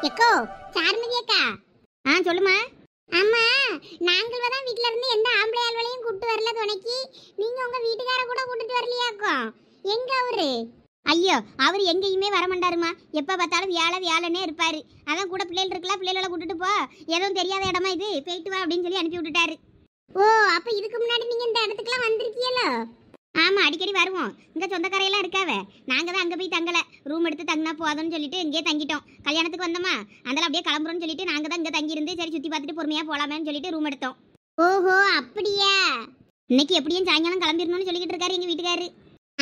Echo சார்மதி அக்கா. சொல்லுமா. ஆமா, நாங்கள் தான் வீட்ல இருந்து எந்த ஆம்பளை ஆள்வளையும் கூட்டு வரல துணைக்கு. நீங்க உங்க வீட்டுக்கார கூட கூட்டிட்டு வரலையாக்கோ? எங்க அவரு? ஐயோ, அவர் எங்கேயுமே வர மாட்டாருமா. எப்ப பார்த்தாலும் வியாழனே இருப்பாரு. அதான் கூட பிள்ளைகள் இருக்கலாம், பிள்ளைகளை கூட்டிட்டு போ, எதுவும் தெரியாத இடமா இது, போயிட்டு வா அப்படின்னு சொல்லி அனுப்பி விட்டுட்டாரு. ஓ, அப்ப இதுக்கு முன்னாடி நீங்க இந்த இடத்துக்குலாம் வந்திருக்கீங்களோ? ஆமா, அடிக்கடி வருவோம். இங்க சொந்தக்காரையெல்லாம் இருக்காவே. நாங்க தான் அங்க போய் தங்கல, ரூம் எடுத்து தங்கினா போதும்னு சொல்லிட்டு இங்கேயே தங்கிட்டோம். கல்யாணத்துக்கு வந்தோமா, அதெல்லாம் அப்படியே கிளம்புறோம்னு சொல்லிட்டு நாங்க தான் இங்க தங்கி இருந்து சரி சுத்தி பார்த்துட்டு பொறுமையா போலாமேன்னு சொல்லிட்டு ரூம் எடுத்தோம். ஓஹோ, அப்படியா? இன்னைக்கு எப்படியும் சாயங்காலம் கிளம்பிடணும்னு சொல்லிக்கிட்டு இருக்காரு எங்க வீட்டுக்காரு.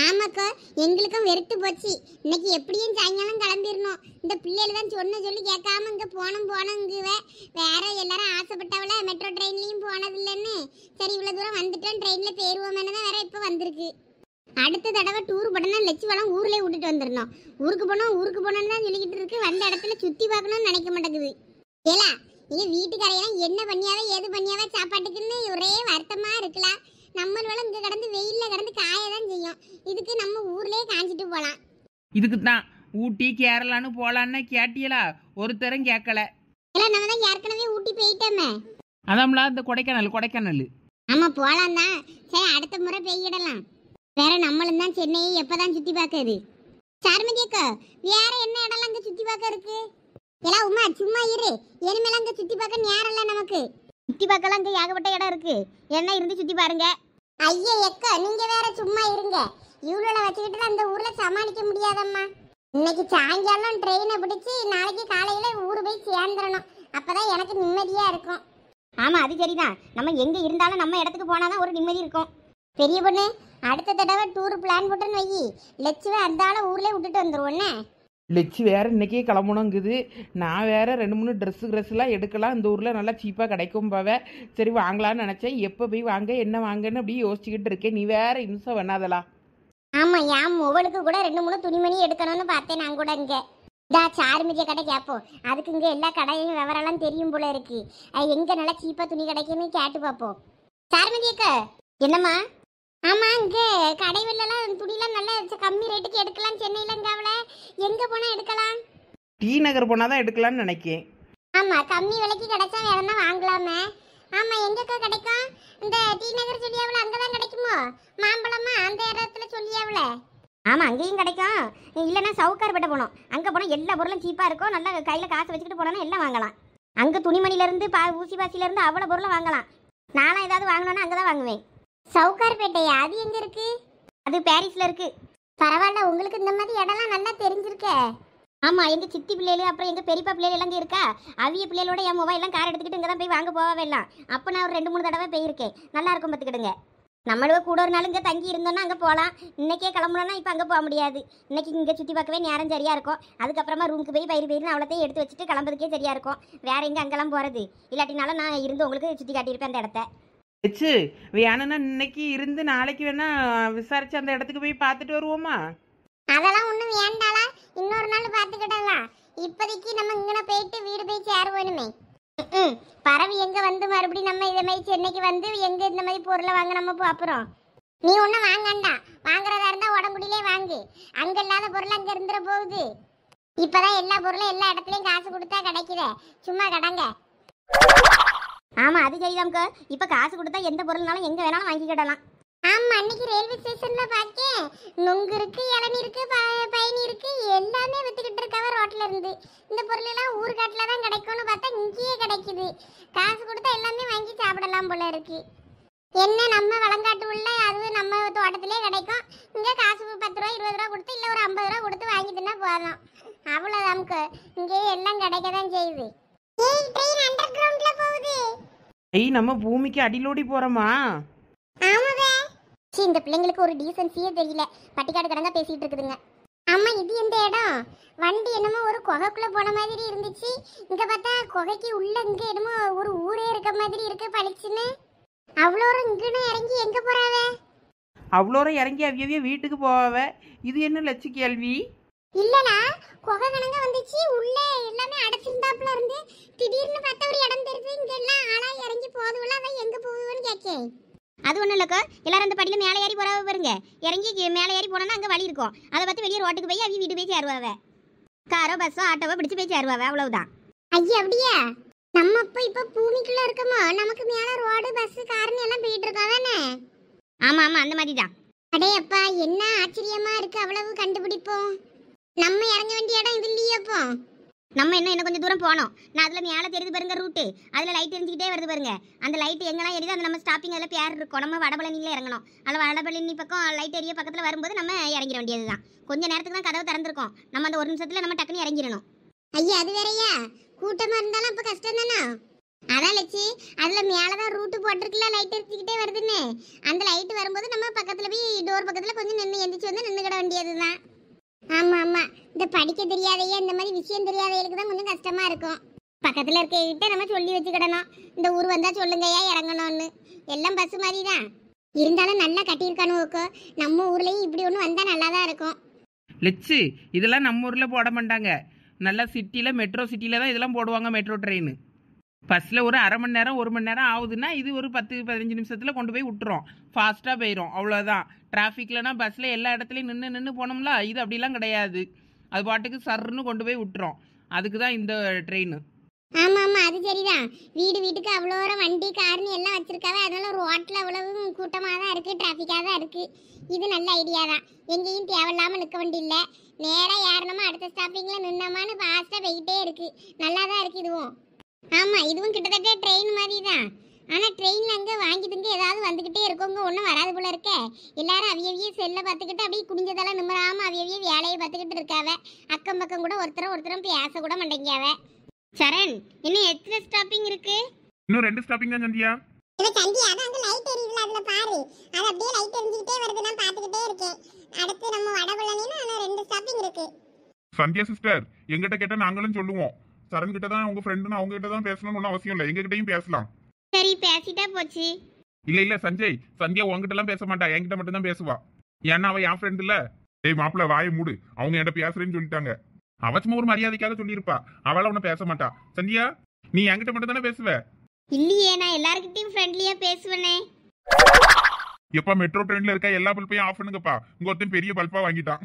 ஆமாக்கா, எங்களுக்கும் வெறுத்து போச்சு. இன்னைக்கு எப்படியும் சாயங்காலம் கிளம்பிடணும். இந்த பிள்ளைகள் தான் சொல்லி கேட்காம இங்க போனோங்குவ. வேற எல்லாரும் ஆசைப்பட்டவள மெட்ரோ ட்ரெயின்லயும் போனதில்லைன்னு. சரி, இவ்வளவு தூரம் வந்துட்டோம், ட்ரெயின்ல போயிருவோமேனு தான் வேற இப்ப வந்திருக்கு. அடுத்த தடவை டூர் போட்டோம்னா லட்சுவளம் ஊர்லயே விட்டுட்டு வந்துடணும். ஊருக்கு போனோம்னு தான் சொல்லிக்கிட்டு இருக்கு. வந்த இடத்துல சுத்தி பார்க்கணும்னு நினைக்க மாட்டேங்குது. ஏலா, நீங்க வீட்டுக்காரையெல்லாம் என்ன பண்ணியாவே ஏது பண்ணியாவே சாப்பாட்டுக்குன்னு ஒரே வருத்தமா இருக்கலாம். நம்மளோட இங்க கடந்து வெயில்ல கடந்து காயதான் செய்யும். இதுக்கு நம்ம ஊர்லயே காஞ்சிட்டு போலாம். இதுக்கு தான் ஊட்டி கேரளான்னு போலான்னு கேட்டியலா? ஒருத்தரும் கேட்கல. எல்லாம் நம்ம தான் ஏற்கனவே ஊட்டி போயிட்டோமே. அதாம்ல இந்த கொடைக்கானல். ஆமா, போலாம் தான். சரி, அடுத்த முறை பெய்யிடலாம். வேற நம்மளும் தான் சென்னையை எப்பதான் சுத்தி பார்க்கறது? சார்மதி அக்கா, வேற என்ன இடம்லாம் அங்க சுத்தி பார்க்க இருக்கு? எல்லாம் உமா சும்மா இரு. இனிமேல அங்க சுத்தி பார்க்க நேரம் இல்ல நமக்கு. சுத்தி பார்க்கலாம் அங்க ஏகப்பட்ட இடம் இருக்கு. என்ன இருந்து சுத்தி பாருங்க. ஐயா எக்கா, நீங்க வேற சும்மா இருங்க. இவ்வளோ வச்சுக்கிட்டு அந்த ஊர்ல சமாளிக்க முடியாதம்மா. இன்னைக்கு சாயங்காலம் ட்ரெயினை பிடிச்சி நாளைக்கு காலையில ஊரு போய் சேர்ந்துடணும். அப்பதான் எனக்கு நிம்மதியா இருக்கும். ஆமா, அது சரிதான். நம்ம எங்க இருந்தாலும் நம்ம இடத்துக்கு போனாதான் ஒரு நிம்மதி இருக்கும். பெரிய பொண்ணு, அடுத்த தடவை டூர் பிளான் போட்டுன்னு வை. லட்சுவை அந்த ஆளை ஊர்ல விட்டுட்டு வந்துருவோன்னே. லட்சு வேற இன்னைக்கே கிளம்பணுங்குது. நான் வேற 2-3 ட்ரெஸ்லாம் எடுக்கலாம். இந்த ஊரில் நல்லா சீப்பாக கிடைக்கும் பாவே. சரி வாங்கலான்னு நினச்சேன். எப்போ போய் வாங்க என்ன வாங்கன்னு அப்படியே யோசிச்சுக்கிட்டு இருக்கேன். நீ வேற இம்சம் வேணாதலா? ஆமா, என் மொபைலுக்கு கூட 2-3 துணிமணி எடுக்கணும்னு பார்த்தேன். நான் கூட இங்க சாருமிதிய கடை கேட்போம். அதுக்கு இங்க எல்லா கடையும் விவரம்லாம் தெரியும் போல இருக்கு. எங்க நல்லா சீப்பா துணி கிடைக்குன்னு கேட்டு பார்ப்போம். சாருமிதியக்க, என்னம்மா? ஆமா, இங்க கடை வெள்ளலாம் துணிலாம் நல்ல கம்மி ரேட்டுக்கு எடுக்கலாம். சென்னையில இங்காவல எங்க போனா எடுக்கலாம்? டி நகர் போனாதான் எடுக்கலாம்னு நினைக்கேன். ஆமா, கம்மி விலைக்கு கிடைச்சா வேறனா வாங்கலாமே. ஆமா, எங்கக்கா கிடைக்கும்? இந்த டி நகர் சொல்லியாவல அங்கதான் கிடைக்குமோ? மாம்பழமா அந்த இடத்துல சொல்லியாவல? ஆமா, அங்கேயும் கிடைக்கும். இல்லைன்னா சவுக்கார்பேட்டை போனோம். அங்க போனா எல்லா பொருளும் சீப்பா இருக்கும். நல்லா கையில காசு வச்சுக்கிட்டு போனோம்னா எல்லாம் வாங்கலாம். அங்க துணிமணில இருந்து ஊசி பாசில இருந்து அவ்வளவு பொருளும் வாங்கலாம். நானும் ஏதாவது வாங்கணும்னா அங்கதான் வாங்குவேன். சவுக்கார்பேட்டையா? அது எங்க இருக்கு? அது பாரிஸ்ல இருக்கு. பரவாயில்ல, உங்களுக்கு இந்த மாதிரி இடம்லாம் நல்லா தெரிஞ்சிருக்க. ஆமா, எங்க சித்தி பிள்ளைகள் அப்புறம் எங்க பெரியப்பா பிள்ளைகள் எல்லாம் இருக்கா. அவிய பிள்ளைகளோட என் மொபைல் எல்லாம் கார் எடுத்துக்கிட்டு இங்கே தான் போய் வாங்க போகவே எல்லாம். அப்போ நான் ஒரு 2-3 தடவை போயிருக்கேன். நல்லா இருக்கும் பார்த்துக்கிடுங்க. நம்மளுக்கு கூட ஒரு நாள் இங்கே தங்கி இருந்தோம்னா அங்கே போகலாம். இன்னைக்கே கிளம்புனோன்னா இப்போ அங்கே போக முடியாது. இன்னைக்கு இங்கே சுற்றி பார்க்கவே நேரம் சரியா இருக்கும். அதுக்கப்புறமா ரூமுக்கு போய் பயிர்னு அவ்வளோத்தையும் எடுத்து வச்சுட்டு கிளம்புறதுக்கே சரியா இருக்கும். வேற எங்கே அங்கெல்லாம் போகிறது இல்லாட்டினாலும் நான் இருந்து உங்களுக்கு சுற்றி காட்டியிருப்பேன் அந்த இடத்த. லட்சு வேணும்னா இன்னைக்கு இருந்து நாளைக்கு வேணா விசாரிச்சு அந்த இடத்துக்கு போய் பார்த்துட்டு வருவோமா? அதெல்லாம் ஒன்றும் வேண்டாளா, இன்னொரு நாள் பார்த்துக்கிடலாம். இப்போதைக்கு நம்ம இங்கே போயிட்டு வீடு போய் சேருவோனுமே. பறவை எங்க வந்து மறுபடியும் நம்ம இதை மாதிரி சென்னைக்கு வந்து எங்க இந்த மாதிரி பொருளை வாங்க நம்ம அப்புறம் நீ ஒன்றும் வாங்கண்டா. வாங்குறதா இருந்தா உடம்புடியிலே வாங்கு. அங்க இல்லாத பொருள் அங்க இருந்துட போகுது. இப்பதான் எல்லா பொருளும் எல்லா இடத்துலயும் காசு கொடுத்தா கிடைக்குதே, சும்மா கடங்க. ஆமா, அது சரிதாம்க்கா. இப்ப காசு கொடுத்தா எந்த பொருள்னாலும் எங்க வேணாலும் வாங்கிக்கிடலாம். ஆமா, அன்னைக்கு ரயில்வே ஸ்டேஷன்ல பாக்கேன். நொங்கு இருக்கு, இளநீ இருக்கு, பயணி இருக்கு, எல்லாமே வித்துக்கிட்டு இருக்காவ ரோட்ல இருந்து. இந்த பொருள் எல்லாம் ஊர்காட்டுல தான் கிடைக்கும்னு பார்த்தா இங்கேயே கிடைக்குது. காசு கொடுத்தா எல்லாமே வாங்கி சாப்பிடலாம் போல இருக்கு. என்ன நம்ம வளங்காட்டு உள்ள அது நம்ம தோட்டத்திலே கிடைக்கும். இங்க காசு 10 ரூபா 20 ரூபா கொடுத்து இல்ல ஒரு 50 ரூபா கொடுத்து வாங்கிட்டுனா போதும். அவ்வளவுதான்க்கு. இங்கே எல்லாம் கிடைக்கதான் செய்யுது. ட்ரெயின் அண்டர் கிரவுண்ட்ல போகுது. நம்ம பூமிக்கு அடிலோடி போறோமா? ஆமாவே. இந்த பிள்ளைங்களுக்கு ஒரு டீசன்சியே தெரியல. பட்டிக்காடு கடங்க பேசிட்டு இருக்குதுங்க. அம்மா, இது எந்த இடம்? வண்டி என்னமோ ஒரு குகைக்குள்ள போன மாதிரி இருந்துச்சு. இங்க பார்த்தா குகைக்கு உள்ள இங்க என்னமோ ஒரு ஊரே இருக்க மாதிரி இருக்கு பளிச்சுன்னு. அவ்வளோரும் இங்கன்னு இறங்கி எங்க போறாவே? அவ்வளோரம் இறங்கி அவியவிய வீட்டுக்கு போவாவ. இது என்ன லட்சு கேள்வி? இல்லனா குகை கணங்க வந்துச்சு. உள்ள எல்லாமே அடைச்சிருந்தாப்புல இருந்து திடீர்னு பார்த்தா ஒரு இடம் தெரியுது. இங்க எல்லாம் ஆளா இறங்கி போதுவல. அவ எங்க போகுதுன்னு கேட்கேன். அது ஒன்றும் இல்லைக்கா, எல்லாரும் அந்த படியில் மேலே ஏறி போகிறவ பாருங்க. இறங்கி மேலே ஏறி போனோன்னா அங்கே வழி இருக்கும். அதை பார்த்து வெளியே ரோட்டுக்கு போய் அவங்க வீட்டு போய் சேருவாவ. காரோ பஸ்ஸோ ஆட்டோவோ பிடிச்சு போய் சேருவாவே, அவ்வளவுதான். ஐயா அப்படியா? நம்ம இப்ப பூமிக்குள்ள இருக்கோமோ, நமக்கு மேல ரோடு பஸ் கார்னு எல்லாம் போயிட்டு இருக்கோம் தானே? ஆமா ஆமா, அந்த மாதிரி தான். அடே அப்பா, என்ன ஆச்சரியமா இருக்கு, அவ்வளவு கண்டுபிடிப்போம். நம்ம இறங்க வேண்டிய இடம் இது இல்லையே. அப்போ நம்ம இன்னும் கொஞ்சம் தூரம் போனோம். நான் அதில் மேலே தெரியுது பாருங்க ரூட்டு, அதில் லைட் எரிஞ்சிக்கிட்டே வருது பாருங்க. அந்த லைட் எங்கெல்லாம் எரியுது அந்த நம்ம ஸ்டாப்பிங் அதில் பேர் இருக்கும். நம்ம வடபழனியில் இறங்கணும். அதில் வடபழனி பக்கம் லைட் எரிய பக்கத்தில் வரும்போது நம்ம இறங்கிட வேண்டியது தான். கொஞ்சம் நேரத்துக்கு தான் கதவு திறந்துருக்கோம். நம்ம அந்த 1 நிமிஷத்தில் நம்ம டக்குன்னு இறங்கிடணும். ஐயா அது வேறையா, கூட்டமாக இருந்தாலும் அப்போ கஷ்டம் தானே. அதான் லட்சி, அதில் மேலே தான் ரூட்டு போட்டிருக்குல்ல, லைட் எரிஞ்சிக்கிட்டே வருதுன்னு. அந்த லைட் வரும்போது நம்ம பக்கத்தில் போய் டோர் பக்கத்தில் கொஞ்சம் நின்று எந்திரிச்சு வந்து நின்றுக்கிட வேண்டியது தான். ஆமா ஆமா, இந்த படிக்க தெரியாதையே இந்த மாதிரி விஷயம் தெரியாதவங்களுக்கு தான் கொஞ்சம் கஷ்டமா இருக்கும். பக்கத்துல இருக்கிட்ட நம்ம சொல்லி வச்சுக்கிடணும், இந்த ஊர் வந்தா சொல்லுங்கய்யா இறங்கணும்னு. எல்லாம் பஸ் மாதிரி தான் இருந்தாலும் நல்லா கட்டியிருக்கானுக்கோ. நம்ம ஊர்லயும் இப்படி ஒன்று வந்தா நல்லா தான் இருக்கும். லெச்சு, இதெல்லாம் நம்ம ஊரில் போட மாட்டாங்க. நல்லா சிட்டியில், மெட்ரோ சிட்டியில் தான் இதெல்லாம் போடுவாங்க. மெட்ரோ ட்ரெயின் பஸ்ஸில் ஒரு அரை மணி நேரம் 1 மணி நேரம் ஆகுதுன்னா இது ஒரு 10-15 நிமிஷத்தில் கொண்டு போய் விட்டுரும். ஃபாஸ்ட்டாக போயிடும், அவ்வளோதான். டிராஃபிக்லனா பஸ்ஸில் எல்லா இடத்துலையும் நின்று போனோம்ல, இது அப்படிலாம் கிடையாது. அது பாட்டுக்கு சர்ன்னு கொண்டு போய் விட்டுரும். அதுக்கு தான் இந்த ட்ரெயின். ஆமா ஆமா, அது சரிதான். வீட்டுக்கு அவ்வளோ வண்டி கார்னு எல்லாம் வச்சிருக்காவே, அதனால ரோட்டில் அவ்வளவு கூட்டமாக தான் இருக்கு, டிராஃபிக்காக தான் இருக்கு. இது நல்ல ஐடியா தான். எங்கேயும் தேவையில்லாமல் நிற்க வேண்டி இல்லை, நேராக ஏறணுமா அடுத்த ஸ்டாப்பிங்கில் நின்னோமான்னு ஃபாஸ்ட்டாக போய்கிட்டே இருக்கு. நல்லா தான் இருக்கு இதுவும். ஆமாம், இதுவும் கிட்டத்தட்ட ட்ரெயின் மாதிரி தான். ஆனால் ட்ரெயினில் அங்கே வாங்கிட்டுங்க ஏதாவது வந்துக்கிட்டே இருக்கவங்க ஒன்றும் வராது போல இருக்க. எல்லாரும் அவியவிய செல்லை பார்த்துக்கிட்டு அப்படியே குடிஞ்சதெல்லாம் நிம்மராமல் அவியவிய வேலையை பார்த்துக்கிட்டு இருக்காவ. அக்கம் பக்கம் கூட ஒருத்தரும் பேச கூட மாட்டேங்காவ. சரண், இன்னும் எத்தனை ஸ்டாப்பிங் இருக்கு? இன்னும் 2 ஸ்டாப்பிங் தான் சந்தியா. சந்தியா, அதான் அந்த லைட் எரியுதுல, அதுல பாரு. அது அப்படியே லைட் எரிஞ்சிட்டே வருது, நான் பார்த்துக்கிட்டே இருக்கேன். அடுத்து நம்ம வடபழனினா இன்னும் 2 ஸ்டாப்பிங் இருக்கு. சந்தியா சிஸ்டர், எங்கிட்ட கேட்டா நாங்களும் சொல்லுவோம். சரண் கிட்ட தான் உங்க ஃப்ரெண்டுன்னு அவங்க கிட்ட தான் பேசணும்னு அவசியம் இல்லை, எங்க கிட்டயும் பேசலாம். சரி, பேசிட்டா போச்சு. இல்ல சஞ்சய், சந்தியா உங்ககிட்ட எல்லாம் பேச மாட்டா, என்கிட்ட மட்டும் தான் பேசுவா. ஏன்னா அவ என் ஃப்ரெண்ட் இல்ல. டேய் மாப்பிள்ள, வாயை மூடு, அவங்க என்கிட்ட பேசுறேன்னு சொல்லிட்டாங்க. அவ சும்மா ஒரு மரியாதைக்காக சொல்லியிருப்பா, அவள உன்ன பேச மாட்டா. சந்தியா, நீ என்கிட்ட மட்டும் தானே பேசுவ? இல்லையே, நான் எல்லார்கிட்டயும் ஃப்ரெண்ட்லியா பேசுவேனே. எப்ப மெட்ரோ ட்ரெயின்ல இருக்க எல்லா பல்பையும் ஆஃப் பண்ணுங்கப்பா, உங்க ஒருத்தன் பெரிய பல்பா வாங்கிட்டான்.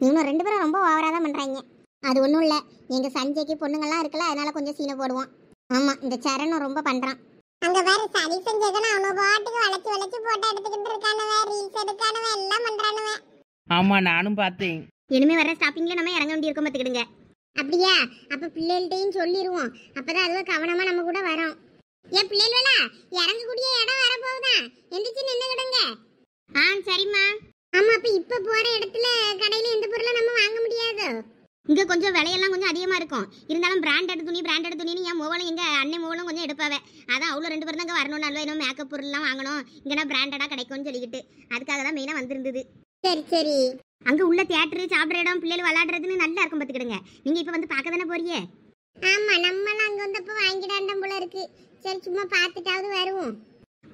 இவங்க 2 பேரும் ரொம்ப ஓவரா தான் பண்றாங்க. அது ஒன்றும் இல்லை, எங்கள் சஞ்சய்க்கு பொண்ணுங்கள்லாம் இருக்குல்ல, அதனால கொஞ்சம் சீனை போடுவோம். ஆமாம், இந்த சரணும் ரொம்ப பண்ணுறான். அங்கே வேறு சரி செஞ்சதுன்னு அவனு பாட்டுக்கு வளைச்சு போட்டோ எடுத்துக்கிட்டு இருக்கானுவே, ரீல்ஸ் எடுக்கானுவே, எல்லாம் பண்ணுறானுவே. ஆமாம், நானும் பார்த்தேன். இனிமே வர ஸ்டாப்பிங்கில் நம்ம இறங்க வேண்டியிருக்கோம், பார்த்துக்கிடுங்க. அப்படியா? அப்போ பிள்ளைகள்கிட்டையும் சொல்லிடுவோம், அப்போதான் அதுவே கவனமாக நம்ம கூட வரோம். ஏன் பிள்ளைகளா, இறங்கக்கூடிய இடம் வரப்போகுதா, எந்திரிச்சு நின்றுக்கிடுங்க. ஆ சரிம்மா. ஆமாம், அப்போ இப்போ போகிற இடத்துல கடையில் எந்த பொருளும் நம்ம வாங்க முடியாது. இங்கே கொஞ்சம் விலையெல்லாம் கொஞ்சம் அதிகமாக இருக்கும். இருந்தாலும் பிராண்டட் துணின்னு என் மோவலும் எங்கள் அண்ணன் மோவலும் கொஞ்சம் எடுப்பாவே. அதான் அவ்வளோ 2 பேரும் தான் இங்கே வரணும். நல்ல இன்னும் மேக்கப் பொருள்லாம் வாங்கணும், இங்கன்னா பிராண்டடாக கிடைக்கும்னு சொல்லிக்கிட்டு அதுக்காக தான் மெயினாக வந்திருந்தது. சரி சரி. அங்கே உள்ள தியேட்டரு, சாப்பிட்ற இடம், பிள்ளைகள் விளாடுறதுன்னு நல்லா இருக்கும், பார்த்துக்கிடுங்க. நீங்கள் இப்போ வந்து பார்க்க தானே போறியே? ஆமாம், நம்மளாம் அங்கே வந்தப்போ வாங்கிடாண்டம் போல இருக்கு. சரி, சும்மா பார்த்துட்டாவது வருவோம்.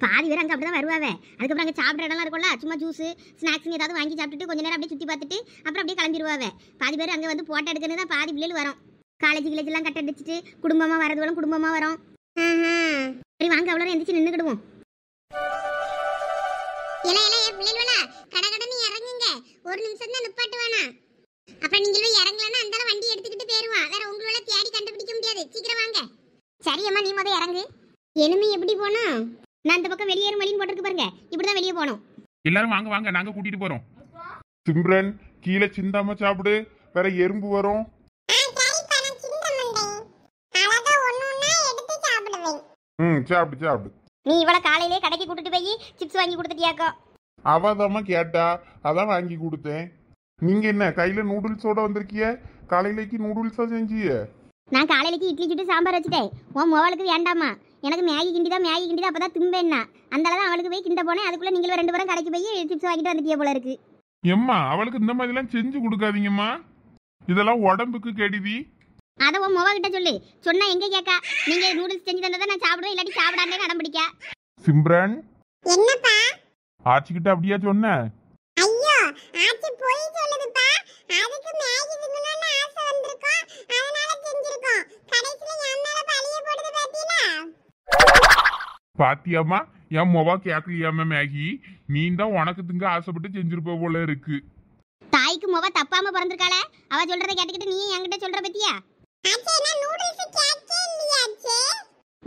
பாதி பேர் அங்கே அப்படி தான் வருவாவே. அதுக்கப்புறம் அங்கே சாப்பிட்ற இடம்லாம் இருக்கும்ல, சும்மா ஜூஸு ஸ்நாக்ஸ்னு ஏதாவது வாங்கி சாப்பிட்டுட்டு கொஞ்ச நேரம் அப்படியே சுற்றி பார்த்துட்டு அப்புறம் அப்படியே கிளம்பிடுவாவே. பாதி பேர் அங்கே வந்து போட்டோ எடுக்கணும் தான் பாதி பிள்ளைகள் வரும். காலேஜ்லாம் கட்ட அடிச்சுட்டு குடும்பமாக வரதுவெல்லாம் குடும்பமாக வரும். சரி வாங்க, அவ்வளோ எந்திரிச்சு நின்றுக்கிடுவோம். பிள்ளைகளா, கடகடன்னு இறங்குங்க, 1 நிமிஷம் தான் நிப்பாட்டு வேணாம். அப்ப நீங்களும் இறங்கலன்னா அந்த வண்டி எடுத்துக்கிட்டு போயிருவான், வேற உங்களோட தேடி கண்டுபிடிக்க முடியாது. சீக்கிரம் வாங்க. சரி அம்மா, நீ முதல் இறங்கு. எலுமி எப்படி போனோம்? நான் இந்த பக்கம் வெளியேறும் வழின்னு போட்டிருக்கு பாருங்க, இப்படிதான் வெளியே போனோம். எல்லாரும் வாங்க வாங்க, நாங்க கூட்டிட்டு போறோம். சிம்ரன், கீழே சிந்தாம சாப்பிடு, வேற எறும்பு வரும். சாப்பிடு. நீ இவள காலையிலே கடைக்கு கூட்டிட்டு போய் சிப்ஸ் வாங்கி கொடுத்துட்டியாக்கோ? அவதாமா கேட்டா, அதான் வாங்கி கொடுத்தேன். நீங்க என்ன கையில நூடுல்ஸோட வந்திருக்கிய? காலையிலேக்கு நூடுல்ஸா செஞ்சிய? நான் காலையிலேக்கு இட்லி சுட்டு சாம்பார் வச்சுட்டேன். உன் மோவலுக்கு வேண்டாமா, எனக்கு மேகி கிண்டிதான் அப்பதான் திம்பேன்னா, அந்தாலதான் அவளுக்கு போய் கிண்ட போனேன். அதுக்குள்ள நீங்களும் 2 பேரும் கடைக்கு போய் சிப்ஸ் வாங்கிட்டு வந்துட்டிய போல இருக்கு. எம்மா, அவளுக்கு இந்த மாதிரி எல்லாம் செஞ்சு கொடுக்காதீங்கம்மா, இதெல்லாம் உடம்புக்கு கெடுதி. அத உன் மோவ கிட்ட சொல்லு, சொன்னா எங்க கேக்கா? நீங்க நூடுல்ஸ் செஞ்சு தந்தா நான் சாப்பிடுவேன், இல்லாட்டி சாப்பிடாமலே அடம் பிடிக்க. சிம்ரன், என்னப்பா? ஆச்சிக்கிட்ட அப்படியா சொன்ன? ஐயோ, ஆச்சி போய் சொல்லுதுப்பா. அதுக்கு மேகி திங்கணும்னு ஆசை வந்திருக்கோம், அதனால செஞ்சிருக்கோம். கடைசில என் மேல பழிய போடுது பாத்தீங்களா? பாத்தியாமா, என் மொவா கேட்கலையாம மேகி, நீ தான் உனக்கு திங்க ஆசைப்பட்டு செஞ்சிருப்ப போல இருக்கு. தாய்க்கு மொவ தப்பாம பிறந்திருக்காளே, அவ சொல்றதை கேட்டுக்கிட்டு நீ என்கிட்ட சொல்ற பத்தியா?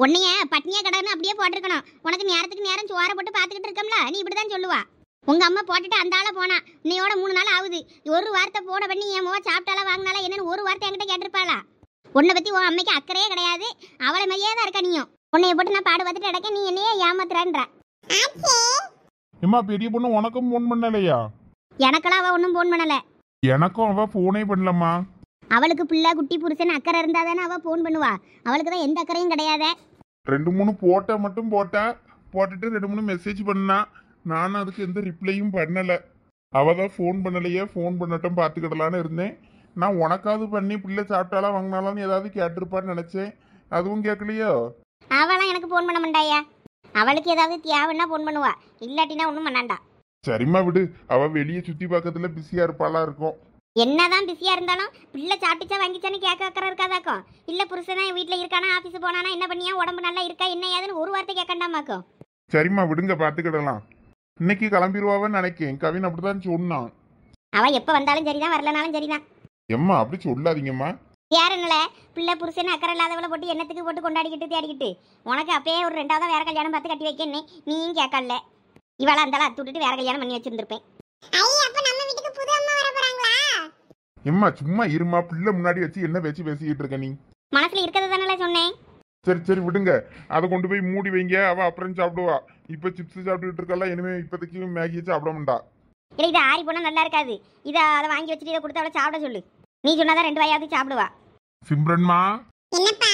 உன்னைய பட்னியா கடன்னு அப்படியே போட்டிருக்கணும். உனக்கு நேரத்துக்கு நேரம் சோற போட்டு பார்த்துக்கிட்டு இருக்கோம்ல, நீ இப்படிதான் சொல்லுவா. உங்க அம்மா போட்டுட்டு அந்த ஆளை போனா இன்னையோட 3 நாள் ஆகுது. ஒரு வார்த்தை போன பண்ணி என் மோவ சாப்பிட்டாலா வாங்கினாலா என்னன்னு ஒரு வார்த்தை என்கிட்ட கேட்டிருப்பாளா? உன்னை பத்தி உன் அம்மைக்கு அக்கறையே கிடையாது. அவளை மாதிரியே தான் இருக்க நீயும். உன்னைய போட்டு நான் பாடு பார்த்துட்டு இடக்க நீ என்னையே ஏமாத்துறான்ற. ஏம்மா பெரிய பொண்ணு உனக்கும் ஃபோன் பண்ணலையா? எனக்கெல்லாம் அவ ஒன்றும் ஃபோன் பண்ணல. எனக்கும் அவ ஃபோனே பண்ணலம்மா. அவளுக்கு பிள்ளை குட்டி புருஷன் அக்கறை இருந்தா தானே அவ ஃபோன் பண்ணுவா. அவளுக்கு தான் எந்த அக்கறையும் கிடையாது. 2-3 போட்டா மட்டும் போட்டுட்டு 2-3 மெசேஜ் பண்ணா. நானும் அதுக்கு எந்த ரிப்ளையும் பண்ணல. அவ தான் ஃபோன் பண்ணலையே, ஃபோன் பண்ணட்டும் பார்த்துக்கிடலான்னு இருந்தேன். நான் உனக்காவது பண்ணி பிள்ளை சாப்பிட்டாலா வாங்கினாலான்னு ஏதாவது கேட்டிருப்பான்னு நினைச்சேன். அதுவும் கேட்கலையோ? அவளாம் எனக்கு ஃபோன் பண்ண மாட்டாயா. அவளுக்கு ஏதாவது தேவைன்னா ஃபோன் பண்ணுவா, இல்லாட்டினா ஒன்றும் பண்ணாண்டா. சரிம்மா விடு, அவ வெளியே சுத்தி பக்கத்துல பிஸியா இருப்பாளா இருக்கும். என்னதான் பிஸியா இருந்தாலும் பிள்ளை சாப்பிட்டுச்சா வாங்கிச்சான்னு கேட்க அக்கறை இருக்காதாக்கும். இல்ல புருஷனா வீட்டுல இருக்கானா ஆபீஸ் போனானா என்ன பண்ணியா உடம்பு நல்லா இருக்கா என்ன ஏதுன்னு ஒரு வார்த்தை கேட்கண்டாமாக்கும். சரிம்மா விடுங்க, பார்த்துக்கிடலாம். இன்னைக்கு கிளம்பிடுவான்னு நினைக்கேன். கவின் அப்படிதான் சொன்னான். அவ எப்ப வந்தாலும் சரிதான், வரலனாலும் சரிதான். எம்மா அப்படி சொல்லாதீங்கம்மா. யார் என்னல பிள்ளை புருஷன் அக்கறை இல்லாதவளை போட்டு என்னத்துக்கு போட்டு கொண்டாடிக்கிட்டு தேடிக்கிட்டு உனக்கு அப்பயே ஒரு 2வது வேற கல்யாணம் பார்த்து கட்டி வைக்கன்னு நீயும் கேட்கல. இவளா இருந்தாலும் அத்துட்டு வேற கல்யாணம் பண்ணி வச்சிருந்திருப்பேன். எம்மா சும்மா இருமா, பிள்ளை முன்னாடி வச்சு என்ன பேசிக்கிட்டு இருக்க நீ? மனசுல இருக்கிறது தானே சொன்னேன். சரி விடுங்க, அதை கொண்டு போய் மூடி வைங்க. அவ அப்புறம் சாப்பிடுவா. இப்ப சிப்ஸ் சாப்பிட்டுட்டு இருக்கல, இனிமே இப்போதைக்கு மேகியை சாப்பிட மாட்டா. இல்லை இது ஆறி போனா நல்லா இருக்காது. இதை அதை வாங்கி வச்சுட்டு இதை கொடுத்து அவளை சாப்பிட சொல்லு. நீ சொன்னாதான் 2 வாயாவது சாப்பிடுவா. சிம்ரன்மா, என்னப்பா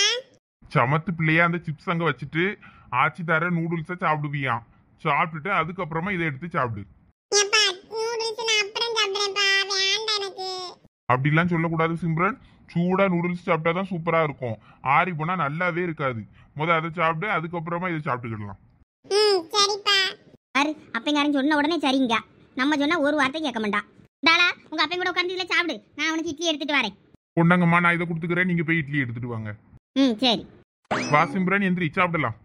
சமத்து பிள்ளையா அந்த சிப்ஸ் அங்க வச்சுட்டு ஆச்சி தர நூடுல்ஸை சாப்பிடுவியாம். சாப்பிட்டுட்டு அதுக்கப்புறமா இதை எடுத்து சாப்பிடு. அப்படிலாம் சொல்லக்கூடாது சிம்ரன். சூடா நூடுல்ஸ் சாப்பிட்டாதான் சூப்பரா இருக்கும். ஆறி போனா நல்லாவே இருக்காது. அதை சாப்பிட்டு அதுக்கப்புறமா இதை சாப்பிட்டுக்கிடலாம். அப்பங்காரன் சொன்ன உடனே சரிங்க. நம்ம சொன்னா ஒரு வார்த்தை கேட்க மாட்டான். தாளா உங்க அப்பன் கூட உட்கார்ந்து இதுல சாப்பிடு. நான் அவனுக்கு இட்லி எடுத்துட்டு வரேன். கொண்டாங்கம்மா, நான் இதை கொடுத்துக்கிறேன். நீங்க போய் இட்லி எடுத்துட்டு வாங்க. சரி வா சிம்ரன், எந்திரி சாப்பிடலாம்.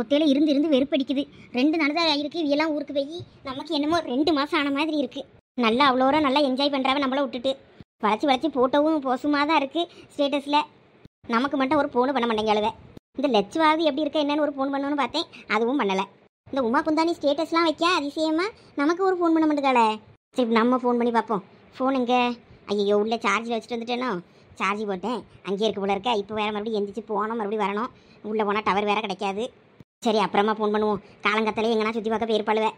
ஒத்தையில இருந்து வெறுப்படிக்குது. 2 நாள் தான் இருக்கு. இவெல்லாம் ஊருக்கு போய் நமக்கு என்னமோ 2 மாசம் ஆன மாதிரி இருக்கு. நல்லா அவ்வளோ நல்லா என்ஜாய் பண்றாவ நம்மள விட்டுட்டு வளைச்சி போட்டோவும் போசுமா தான் இருக்கு ஸ்டேட்டஸ்ல. நமக்கு மட்டும் ஒரு ஃபோனு பண்ண மாட்டேங்க. இந்த லட்சுவாவது எப்படி இருக்க என்னன்னு ஒரு ஃபோன் பண்ணணும்னு பார்த்தேன், அதுவும் பண்ணலை. இந்த உமா குந்தானி ஸ்டேட்டஸ்லாம் வைக்க அதிசயமா நமக்கு ஒரு ஃபோன் பண்ண மாட்டேங்காளே. சரி நம்ம ஃபோன் பண்ணி பார்ப்போம். ஃபோன் எங்கே? ஐயோ உள்ள சார்ஜில் வச்சுட்டு வந்துட்டேனோ. சார்ஜ் போட்டேன் அங்கேயே இருக்க போல இருக்க. இப்போ வேறு மறுபடியும் எந்திரிச்சு போனோம், மறுபடியும் வரணும். உள்ளே போனால் டவர் வேறு கிடைக்காது. சரி அப்புறமா ஃபோன் பண்ணுவோம். காலங்கத்திலே எங்கன்னா சுற்றி பார்க்க போயிருப்பாளுவேன்.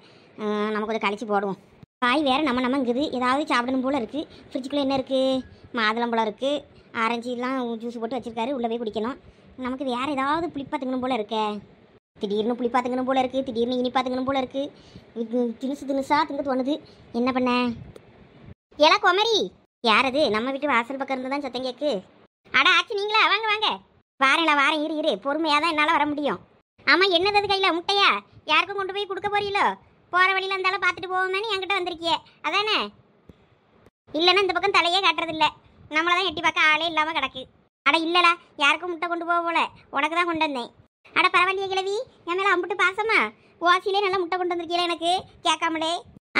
நம்ம கொஞ்சம் கழிச்சு போடுவோம். காய் வேறு நம்மங்குது. ஏதாவது சாப்பிடணும் போல் இருக்குது. ஃப்ரிட்ஜுக்குள்ளே என்ன இருக்குது? மாதுளம்பழம் இருக்குது, ஆரஞ்சுலாம் ஜூஸ் போட்டு வச்சுருக்காரு. உள்ளே போய் குடிக்கணும். நமக்கு வேறு ஏதாவது புளிப்பா திங்கணும் போல் இருக்கே. திடீர்னு புளிப்பா திங்கணும் போல் இருக்குது, திடீர்னு இனிப்பா திங்கணும் போல் இருக்குது. தினுசாக திங்க தோணுது. என்ன பண்ண? ஏலா குமரி, யார் அது? நம்ம வீட்டு வாசல் பக்கம் இருந்து தான் சத்தம் கேட்கு. அட ஆச்சு நீங்களா? வாங்க வாங்க. வாரேன் இரு பொறுமையாக தான் என்னால் வர முடியும். ஆமாம் என்னது கையில் முட்டையா? யாருக்கும் கொண்டு போய் கொடுக்க போறீங்களோ? போகிற வழியில் இருந்தாலும் பார்த்துட்டு போவோமேனு என்கிட்ட வந்திருக்கியே அதானே? இல்லைன்னா இந்த பக்கம் தலையே காட்டுறதில்ல. நம்மளை தான் எட்டி பார்க்க ஆளே இல்லாமல் கிடக்கு. அட இல்லைடா, யாருக்கும் முட்டை கொண்டு போக போல, உனக்கு தான் கொண்டு வந்தேன். அட பரவாயில்லையே கிழவி, என் மேலே அம்பிட்டு பாசமா? ஓசியிலே நல்லா முட்டை கொண்டு வந்திருக்கீங்களே எனக்கு கேட்காமலே.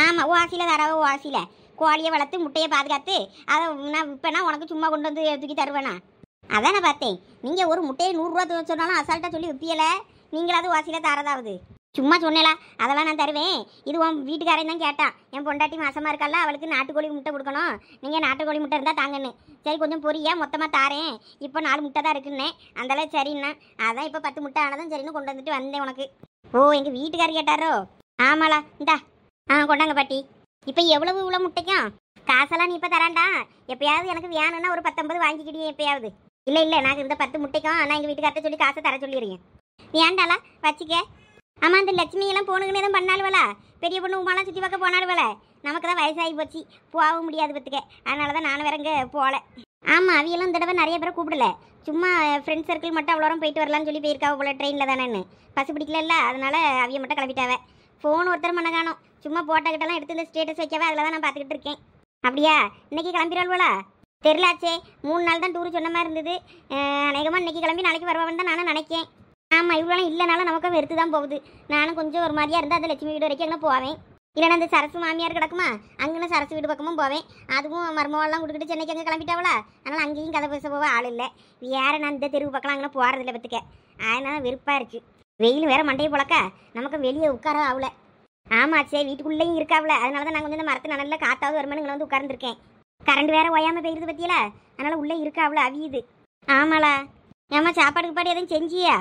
ஆமாம் ஓசியில் தரவோ, ஓசியில் கோழியை வளர்த்து முட்டையை பாதுகாத்து அதை நான் விற்பேனா உனக்கு சும்மா கொண்டு வந்து தூக்கி தருவேனா? அதான் நான் பார்த்தேன். நீங்கள் ஒரு முட்டையை 100 ரூபா சொன்னாலும் அசால்ட்டாக சொல்லி விற்பியலை. நீங்களாவது ஓசியில் தரதாவது? சும்மா சொன்னேலா, அதெல்லாம் நான் தருவேன். இது உன் வீட்டுக்காரையும் தான் கேட்டான். என் பொண்டாட்டி மாசமாக இருக்கால, அவளுக்கு நாட்டுக்கோழி முட்டை கொடுக்கணும். நீங்கள் நாட்டுக்கோழி முட்டை இருந்தால் தாங்கன்னு. சரி கொஞ்சம் பொரியா மொத்தமாக தாரேன். இப்போ 4 முட்டை தான் இருக்குன்னே. அந்தளவு சரிண்ணா. அதான் இப்போ 10 முட்டை ஆனதும் சரின்னு கொண்டு வந்துட்டு வந்தேன் உனக்கு. ஓ எங்கள் வீட்டுக்காரர் கேட்டாரோ? ஆமாலா இந்தா. கொண்டாங்க பாட்டி. இப்போ எவ்வளவு இவ்வளோ முட்டைக்கும் காசெல்லாம் நீ இப்போ தராண்டா. எப்பயாவது எனக்கு வேணும்னா ஒரு 19 வாங்கிக்கிட்டே எப்பயாவது. இல்லை நாங்கள் இந்த 10 முட்டைக்கும் நான் எங்கள் வீட்டுக்கார்ட்ட சொல்லி காசை தர சொல்லிடுறேன். வேண்டாளா வச்சுக்க. ஆமாம் இந்த லட்சுமியெல்லாம் போனுங்கன்னு எதுவும் பண்ணாலுவலா? பெரிய பொண்ணு உமாலாம் சுற்றி பார்க்க போனாலுவல? நமக்கு தான் வயசாகி போச்சு, போக முடியாது பத்துக்க. அதனால தான் நானும் வேற இங்கே போகல. ஆமாம் அவியெல்லாம் இந்த தடவை நிறைய பேரை கூப்பிடல. சும்மா ஃப்ரெண்ட்ஸ் சர்க்கிள் மட்டும் அவ்வளோ போயிட்டு வரலான்னு சொல்லி போயிருக்காவ போல. ட்ரெயினில் தானேன்னு பஸ் பிடிக்கல, அதனால அவிய மட்டும் கிளம்பிட்டாவே. ஃபோன் ஒருத்தர் பண்ண காணும். சும்மா போட்டாக்கிட்டலாம் எடுத்து இந்த ஸ்டேட்டஸ் வைக்கவே அதில் தான் நான் பார்த்துக்கிட்டு இருக்கேன். அப்படியா? இன்னைக்கு கிளம்பிடுவாள்வலா? தெரிலாச்சே. 3 நாள் தான் டூர் சொன்ன மாதிரி இருந்தது. அநேகமாக இன்னைக்கு கிளம்பி நாளைக்கு வருவான்னு தான் நானும் நினைக்கேன். ஆமாம் இவ்வளோ இல்லைனாலும் நமக்கு வெறுத்து தான் போகுது. நானும் கொஞ்சம் ஒரு மாதிரியாக இருந்தால் அந்த லட்சுமி வீடு வரைக்கும் எங்கே போவேன். இல்லைன்னா அந்த சரசு மாமியார் கிடக்குமா அங்கன்னு சரசு வீடு பக்கமும் போவேன். அதுவும் மருமவெல்லாம் கொடுத்துட்டு சென்னைக்கு அங்கே கிளம்பிட்டாவளா, அதனால் அங்கேயும் கதை பேச போக ஆள் இல்லை. வேற நான் இந்த தெருவு பக்கம் அங்கே போகிறதில்ல பத்துக்க. அதனால வெறுப்பாக இருக்குது. வெயில் வேற மண்டையை போலக்கா, நமக்கு வெளியே உட்கார ஆகல. ஆமாம் சரி, வீட்டுக்குள்ளேயும் இருக்காவல. அதனால தான் நான் கொஞ்சம் இந்த மரத்து நல்ல காத்தாவது வருமானு இங்கே வந்து உட்கார்ந்துருக்கேன். கரண்ட் வேற ஓயாமல் போயிருது பற்றியில, அதனால் உள்ளே இருக்காவல அவியுது. ஆமாளா. ஏம்மா சாப்பாடு பாடு எதுவும் செஞ்சியா?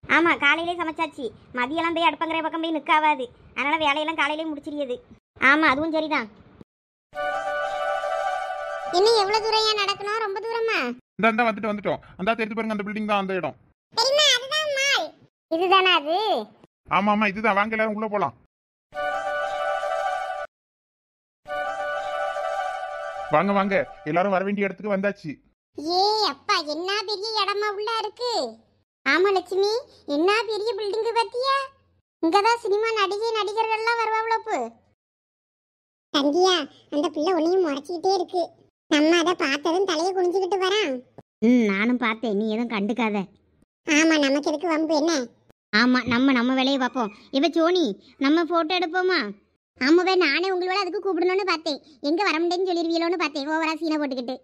ஆமாம் காலையிலே சமைச்சாச்சு. மதியெல்லாம் போய் அடுப்பங்கிற பக்கம் போய் நிற்காவாது, அதனால் வேலையெல்லாம் காலையிலே முடிச்சிருது. ஆமாம் அதுவும் சரிதான். இன்னும் எவ்வளோ தூரம் ஏன் நடக்கணும்? ரொம்ப தூரமா? இந்த வந்துட்டோம். அந்த தெரிஞ்சு பாருங்க, அந்த பில்டிங் தான் அந்த இடம். இதுதானா அது? ஆமா இதுதான். வாங்க எல்லாரும் உள்ள போலாம். வாங்க எல்லாரும் வர வேண்டிய இடத்துக்கு வந்தாச்சு. ஏ அப்பா, என்ன பெரிய இடமா உள்ள இருக்கு. ஆமா லட்சுமி, என்ன பெரிய பில்டிங் பத்தியா? இங்கதான் சினிமா நடிகர்கள் எல்லாம் வருவாங்களப்பு. சந்தியா, அந்த பிள்ளை ஒன்னையும் முறைச்சிக்கிட்டே இருக்கு. நம்ம அதை பார்த்ததும் தலையை குனிஞ்சுக்கிட்டு வரான். நானும் பார்த்தேன், நீ எதுவும் கண்டுக்காத. ஆமா, நமக்கு எதுக்கு வம்பு என்ன? ஆமா, நம்ம வேலையை பார்ப்போம். இப்ப சோனி, நம்ம போட்டோ எடுப்போமா? ஆமாவே, நானே உங்களோட அதுக்கு கூப்பிடணும்னு பார்த்தேன். எங்க வர முடியும்னு சொல்லிடுவீங்களோன்னு பார்த்தேன். ஓவரா சீனை போட்டுக்கிட்டு.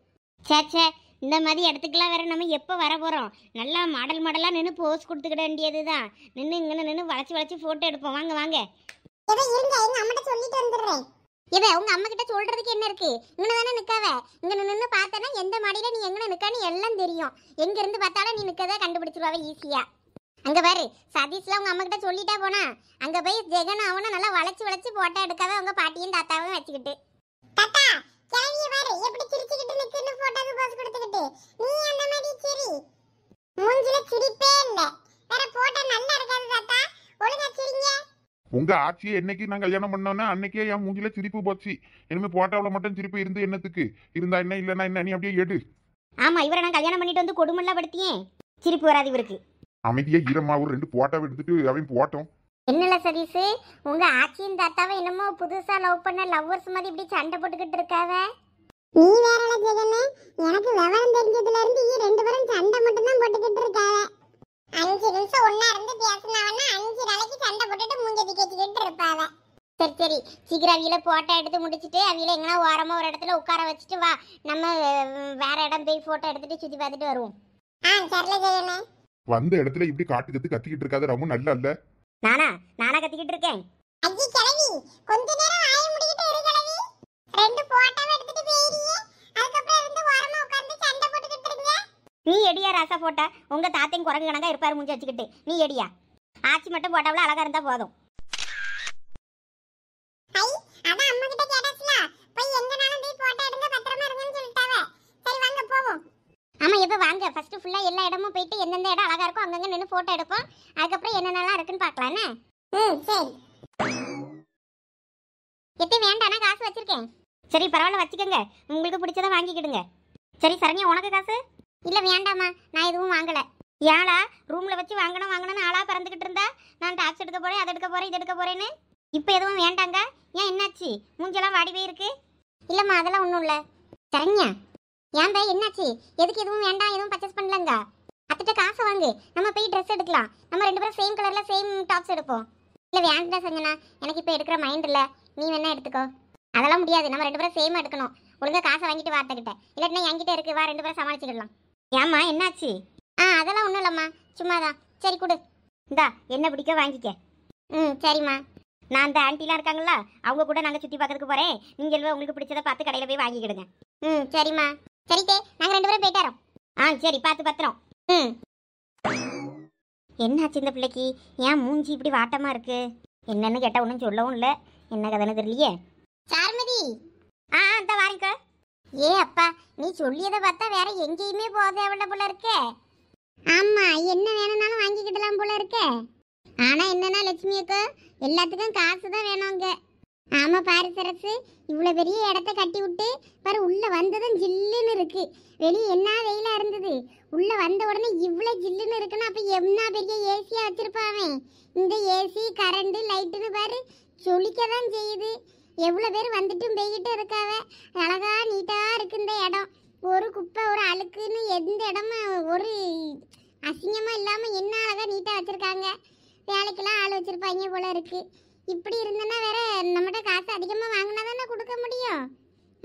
சேச்சே, இந்த மாதிரி இடத்துக்குலாம் வேற நம்ம எப்போ வர போகிறோம்? நல்லா மாடலாக நின்று போஸ் கொடுத்துக்கிட வேண்டியது தான். நின்று வளைச்சி ஃபோட்டோ எடுப்போம். வாங்க. இவ உங்க அம்மா கிட்ட சொல்றதுக்கு என்ன இருக்கு? இங்கே தானே நிற்காவ. இங்கே நின்று பார்த்தனா எந்த மாடியில் நீ எங்கே நிற்கான்னு எல்லாம் தெரியும். எங்க இருந்து பார்த்தாலும் நீ நிற்கதை கண்டுபிடிச்சிருவாவ ஈஸியா. அங்க பாரு, சதீஷ்ல உங்க அம்மா கிட்ட சொல்லிட்டா போனா, அங்க போய் ஜெகன் அவனை நல்லா வளைச்சு போட்டோ எடுக்காத உங்க பாட்டியும் தாத்தாவும் வச்சுக்கிட்டு. தாத்தா கேள்வி பாரு, எப்படி சிரிச்சுக்கிட்டு நிக்குன்னு போட்டோக்கு போஸ் கொடுத்துக்கிட்டு. நீ அந்த மாதிரி சிரி, மூஞ்சில சிரிப்பே இல்ல. வேற போட்டோ நல்லா இருக்காது தாத்தா, ஒழுங்கா சிரிங்க. உங்க ஆட்சியை என்னைக்கு நான் கல்யாணம் பண்ணோன்னா அன்னைக்கே என் மூஞ்சில சிரிப்பு போச்சு. இனிமே போட்டோவில் மட்டும் சிரிப்பு இருந்து என்னத்துக்கு? இருந்தா என்ன, இல்லைன்னா என்ன? நீ அப்படியே எடு. ஆமா, இவரை நான் கல்யாணம் பண்ணிட்டு வந்து கொடுமெல்லாம் படுத்தியேன். சிரிப்பு வராது இவருக்கு. அமைதியா ஈரமா ஒரு 2 போட்டோ எடுத்துட்டு அவன் போட்டோம். என்னல சதீஷ், உங்க ஆச்சியின் தாத்தாவை என்னமோ புதுசா லவ் பண்ண லவ்வர்ஸ் மாதிரி இப்படி சண்டை போட்டுக்கிட்டு இருக்காவ. நீ வேறல ஜெகனே, எனக்கு விவரம் தெரிஞ்சதுல இருந்து ஈ 2 பேரும் சண்டை மட்டும் தான் போட்டுக்கிட்டு இருக்காவ. 5 நிமிஷம் ஒண்ணா இருந்து பேசினவனா 5 நாளைக்கு சண்டை போட்டுட்டு மூஞ்சதி கேச்சிக்கிட்டு இருப்பாவ. சரி சீக்கிரம் அவியில போட்டோ எடுத்து முடிச்சிட்டு அவியில எங்கன்னா ஓரமா ஒரு இடத்துல உட்கார வச்சுட்டு வா, நம்ம வேற இடம் போய் போட்டோ எடுத்துட்டு சுத்தி பார்த்துட்டு வருவோம். சரில ஜெகனே. வந்த இடத்துல இப்படி கத்திக்கிட்டு இருக்காது, ரொம்ப நல்லா இல்ல. நானா கத்திக்கிட்டு இருக்கேன். அஜி கிழவி, கொஞ்ச நேரம் ஆய முடிக்கிட்டு இரு கிழவி. 2 போட்டோவை எடுத்துட்டு போயிரியே, அதுக்கு அப்புறம் இருந்து ஓரமா உட்கார்ந்து சண்டை போட்டுக்கிட்டு இருங்க. நீ எடியா ராசா போட்டா, உங்க தாத்தையும் குரங்கு கணக்கா இருப்பாரு மூஞ்சி வச்சுக்கிட்டு. நீ எடியா, ஆச்சி மட்டும் போட்டாவல அழகா இருந்தா போதும். ஐ, அதான் அம்மா கிட்ட கேட்டாச்சுல, போய் எங்கனாலும் போய் போட்டோ எடுங்க, பத்திரமா இருங்கன்னு சொல்லிட்டாவ. சரி வாங்க போவோம். ஆமா, எப்போ வாங்க, ஃபர்ஸ்ட் ஃபுல்லா எல்லா இடமும் போயிட்டு எந்தெந்த இடம் அழகா இருக்கும் அங்கங்க நின்று போட்டோ எடுப்போம். அதுக்கப்புறம் என்னென்னலாம் இருக்குன்னு பார்க்கலான்னு. சரி. எத்தே வேண்டாம், காசு வச்சிருக்கேன். சரி பரவாயில்ல, வச்சுக்கோங்க. உங்களுக்கு பிடிச்சதை வாங்கிக்கிடுங்க. சரி சரண்யா, உனக்கு காசு? இல்லை வேண்டாமா, நான் எதுவும் வாங்கலை. ஏழா ரூமில் வச்சு வாங்கணும்னு ஆளாக பறந்துக்கிட்டு இருந்தா, நான் டாக்ஸ் எடுக்க போகிறேன், அதை எடுக்க போகிறேன், இது எடுக்க போகிறேன்னு. இப்போ எதுவும் வேண்டாங்க. ஏன் என்னாச்சு? மூஞ்செல்லாம் வாடி போயிருக்கு. இல்லைம்மா அதெல்லாம் ஒன்றும் இல்லை. சரண்யா ஏன்டா என்னாச்சு? எதுக்கு எதுவும் வேண்டாம், எதுவும் பர்ச்சேஸ் பண்ணலங்க? அத்திட்ட காசை வாங்கு, நம்ம போய் ட்ரெஸ் எடுக்கலாம். நம்ம 2 பேரும் சேம் கலரில் சேம் டாப்ஸ் எடுப்போம். இல்லை வேண்டாம் சஞ்சனா, எனக்கு இப்போ எடுக்கிற மைண்ட் இல்லை, நீ வேணா எடுத்துக்கோ. அதெல்லாம் முடியாது, நம்ம 2 பேரும் சேமாக எடுக்கணும். ஒழுங்கா காசை வாங்கிட்டு வார்த்தைக்கிட்ட, இல்லாட்டினா என்கிட்ட இருக்கு, வா 2 பேரும் சமாளிச்சுக்கிடலாம். ஏம்மா என்னாச்சு? அதெல்லாம் ஒன்றும் இல்லைம்மா, சும்மாதான். சரி கொடு, இந்தா என்ன பிடிக்க வாங்கிக்க. சரிம்மா. நான் அந்த ஆண்டிலாம் இருக்காங்களா, அவங்க கூட நாங்கள் சுற்றி பார்க்கறதுக்கு போகிறேன். நீங்கள் உங்களுக்கு பிடிச்சதை பார்த்து கடையில் போய் வாங்கிக்கிடுங்க. சரிம்மா. சரித்தே, நாங்கள் 2 பேரும் போயிட்டாரோம். சரி பார்த்து பத்திரம். என்னாச்சு இந்த பிள்ளைக்கு? ஏன் மூஞ்சி இப்படி வாட்டமாக இருக்கு? என்னன்னு கேட்டால் ஒன்றும் சொல்லவும் இல்லை, என்ன கதைன்னு தெரியலையே. சார்மதி, இந்த வாரிங்க. ஏ அப்பா, நீ சொல்லியதை பார்த்தா வேற எங்கேயுமே போதே அவள போல இருக்கே. ஆமா, என்ன வேணும்னாலும் வாங்கிக்கிடலாம் போல இருக்கே. ஆனா என்னன்னா லட்சுமி அக்கா, எல்லாத்துக்கும் காசு தான் வேணுங்க. ஆமா பாரு சரசு, இவ்வளோ பெரிய இடத்த கட்டி விட்டு பாரு, உள்ள வந்ததும் ஜில்லுன்னு இருக்கு. வெளியே என்ன வெயிலா இருந்தது, உள்ள வந்த உடனே இவ்வளோ ஜில்லுன்னு இருக்குன்னா அப்ப என்ன பெரிய ஏசியா வச்சிருப்பாவே. இந்த ஏசி கரண்ட் லைட்டுன்னு பாரு சொலிக்க தான் செய்யுது. எவ்வளோ பேர் வந்துட்டும் போய்கிட்டு இருக்காவ. அழகா நீட்டா இருக்கு இந்த இடம். ஒரு குப்பை ஒரு அழுக்குன்னு எந்த இடமும் ஒரு அசிங்கமா இல்லாம என்ன அழகா நீட்டா வச்சிருக்காங்க. வேலைக்கெல்லாம் ஆள் வச்சிருப்பாங்க போல இருக்கு. இப்படி இருந்தனா வேற நம்மகிட்ட காசு அதிகமா வாங்கினா தானே கொடுக்க முடியும்.